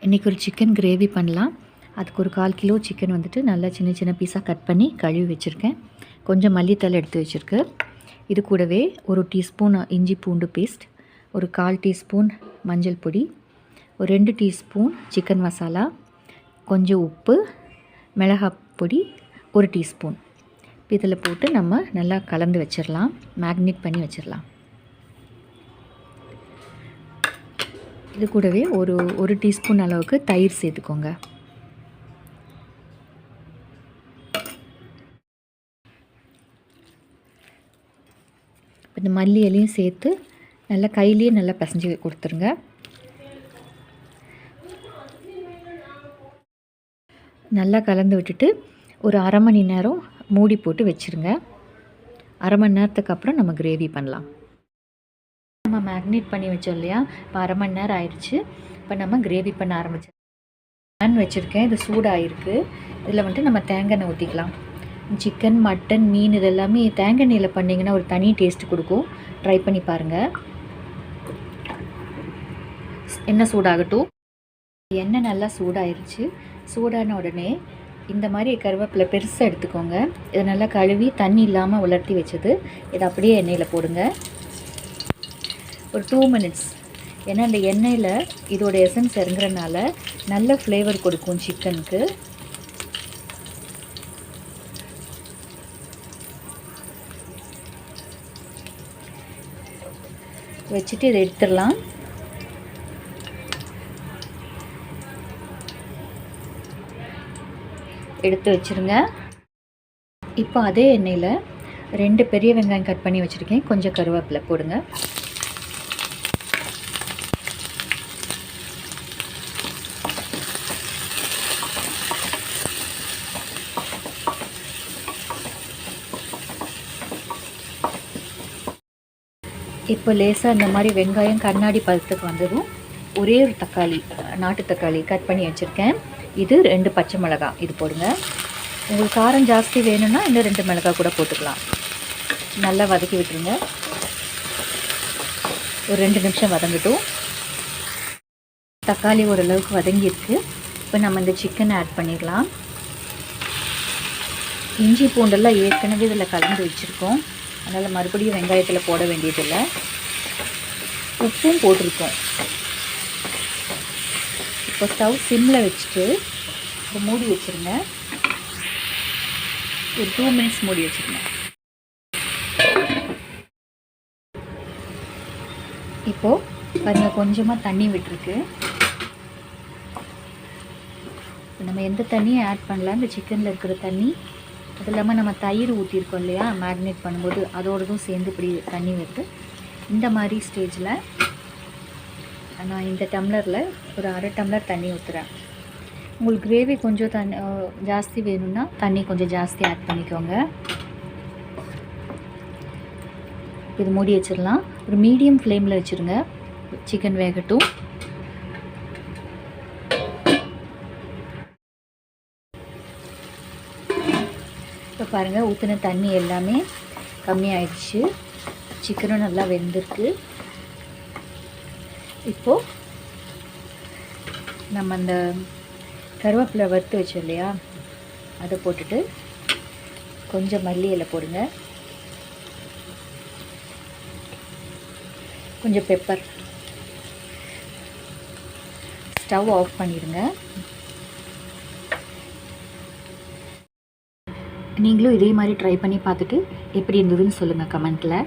இன்றைக்கி ஒரு chicken gravy பண்ணலாம். அதுக்கு ஒரு 1/4 கிலோ சிக்கன் வந்துட்டு நல்லா சின்ன சின்ன பீஸாக கட் பண்ணி கழுவி வச்சுருக்கேன். கொஞ்சம் மல்லித்தழை எடுத்து வச்சுருக்கு. இது கூடவே ஒரு டீஸ்பூன் இஞ்சி பூண்டு பேஸ்ட், ஒரு 1/4 டீஸ்பூன் மஞ்சள் பொடி, ஒரு 2 டீஸ்பூன் சிக்கன் மசாலா, கொஞ்சம் உப்பு, மிளகாய் பொடி 1 டீஸ்பூன். இதில் போட்டு நம்ம நல்லா கலந்து வச்சிடலாம், மேக்னேட் பண்ணி வச்சிடலாம். இது கூடவே ஒரு டீஸ்பூன் அளவுக்கு தயிர் சேர்த்துக்கோங்க. இந்த மல்லி இலையும் சேர்த்து நல்லா கையிலேயே நல்லா பிசைஞ்சு கொடுத்துருங்க. நல்லா கலந்து விட்டுட்டு ஒரு 1/2 மணி நேரம் மூடி போட்டு வச்சுருங்க. 1/2 மணி நேரத்துக்கு அப்புறம் நம்ம கிரேவி பண்ணலாம். நம்ம மேக்னேட் பண்ணி வச்சோம் இல்லையா, இப்போ 1/2 மணி நேரம் ஆயிடுச்சு. இப்போ நம்ம கிரேவி பண்ண ஆரம்பிச்சோம். பேன் வச்சுருக்கேன், இது சூடாகிருக்கு. இதில் வந்துட்டு நம்ம தேங்காய் எண்ணெய் ஊற்றிக்கலாம். சிக்கன், மட்டன், மீன் இது எல்லாமே தேங்காய் எண்ணெயில் பண்ணிங்கன்னா ஒரு தனி டேஸ்ட் கொடுக்கும். ட்ரை பண்ணி பாருங்கள். எண்ணெய் சூடாகட்டும். எண்ணெய் நல்லா சூடாயிருச்சு. சூடான உடனே இந்த மாதிரி கருவேப்பிலை பெருசாக எடுத்துக்கோங்க. இதை நல்லா கழுவி தண்ணி இல்லாமல் உலர்த்தி வச்சது இதை அப்படியே எண்ணெயில் போடுங்க. ஒரு 2 மினிட்ஸ். ஏன்னா இந்த எண்ணெயில் இதோட எசன்ஸ் இறங்குறதுனால நல்ல ஃப்ளேவர் கொடுக்கும் சிக்கனுக்கு. வச்சுட்டு இதை எடுத்துடலாம். எடுத்து வச்சுருங்க. இப்போ அதே எண்ணெயில் 2 பெரிய வெங்காயம் கட் பண்ணி வச்சுருக்கேன். கொஞ்சம் கருவேப்பிலை போடுங்க. இப்போ லேசாக இந்த மாதிரி வெங்காயம் கண்ணாடி பதத்துக்கு வந்ததும் ஒரே ஒரு தக்காளி, நாட்டு தக்காளி கட் பண்ணி வச்சுருக்கேன். இது 2 பச்சை மிளகாய் இது போடுங்க. உங்களுக்கு காரம் ஜாஸ்தி வேணும்னா இன்னும் 2 மிளகாய் கூட போட்டுக்கலாம். நல்லா வதக்கி விட்டுருங்க. ஒரு 2 நிமிஷம் வதங்கட்டும். தக்காளி ஓரளவுக்கு வதங்கியிருக்கு. இப்போ நம்ம இந்த சிக்கனை ஆட் பண்ணிடலாம். இஞ்சி பூண்டெல்லாம் ஏற்கனவே இதில் கலந்து வச்சுருக்கோம், அதனால் மறுபடியும் வெங்காயத்தில் போட வேண்டியதில்லை. உப்பும் போட்டிருக்கோம். இப்போ ஸ்டவ் சிம்மில் வச்சுட்டு இப்போ மூடி வச்சுருங்க. ஒரு 2 மினிட்ஸ் மூடி வச்சுருங்க. இப்போது பாருங்கள், கொஞ்சமாக தண்ணி விட்டுருக்கு. நம்ம எந்த தண்ணியும் ஆட் பண்ணல, இந்த சிக்கனில் இருக்கிற தண்ணி. அது இல்லாமல் நம்ம தயிர் ஊற்றிருக்கோம் இல்லையா, மேக்னேட் பண்ணும்போது அதோடதும் சேர்ந்து இப்படி தண்ணி வருது. இந்த மாதிரி ஸ்டேஜில் நான் இந்த டம்ளரில் ஒரு 1/2 டம்ளர் தண்ணி ஊற்றுறேன். உங்களுக்கு கிரேவி கொஞ்சம் ஜாஸ்தி வேணும்னா தண்ணி கொஞ்சம் ஜாஸ்தி ஆட் பண்ணிக்கோங்க. இது மூடி வச்சிடலாம். ஒரு மீடியம் ஃப்ளேமில் வச்சுருங்க. சிக்கன் வேகட்டும். இப்போ பாருங்கள், ஊற்றின தண்ணி எல்லாமே கம்மியாயிடுச்சு. சிக்கனும் நல்லா வெந்திருக்கு. இப்போது நம்ம அந்த கருவேப்பிலை வறுத்து வச்சோம் இல்லையா, அதை போட்டுட்டு கொஞ்சம் மல்லி இலை போடுங்க. கொஞ்சம் பெப்பர். ஸ்டவ் ஆஃப் பண்ணிடுங்க. நீங்களும் இதே மாதிரி ட்ரை பண்ணி பார்த்துட்டு எப்படி இருந்ததுன்னு சொல்லுங்கள் கமெண்ட்டில்.